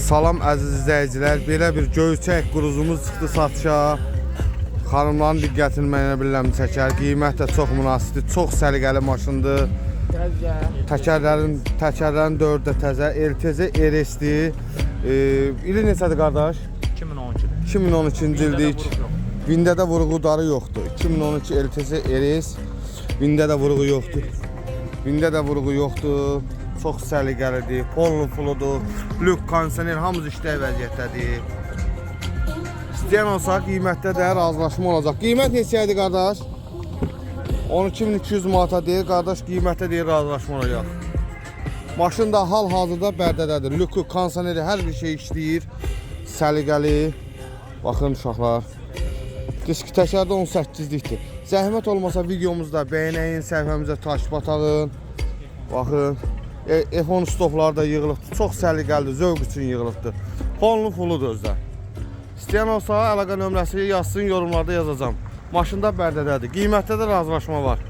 Salam əziz izləyicilər, belə bir göyçək quruzumuz çıxdı satışa. Xanımların diqqətini mənə bilirəm çəkər. Qiymət də çox münasibdir, çox səliqəli maşındır. Təkərlərin 4 də təzə, LTZ RS-dir. İli neçədir qardaş? 2012. 2012-ci ildik. Vində də vurğu darı yoxdur. 2012 LTZ RS. Vində də vurğu yoxdur. Vində də vurğu yoxdur. Çox səliqəlidir, pollu puludur, lük kondisioner hamısı işləyə vəziyyətdədir. İstəyən olsa qiymətdə də razılaşma olacaq. Qiymət neçəyədir qardaş? 12.200 manata deyir, qardaş qiymətdə deyir razılaşma olacaq. Maşın da hal-hazırda Bərdədədir. Lükü, kondisioneri hər bir şey işləyir. Səliqəli. Baxın uşaqlar. Diski təkərdə 18-likdir. Zəhmət olmasa videomuzda bəyənəyin, səhifəmizə taşıb atağın. Baxın. F10 stopları da yığılıbdır. Çox səliqəlidir, zövq üçün yığılıbdır. Pollu puludur özdə. İstəyən olsa əlaqə nömrəsi yazsın, yorumlarda yazacağım. Maşında Bərdədədir. Qiymətdə də razılaşma var.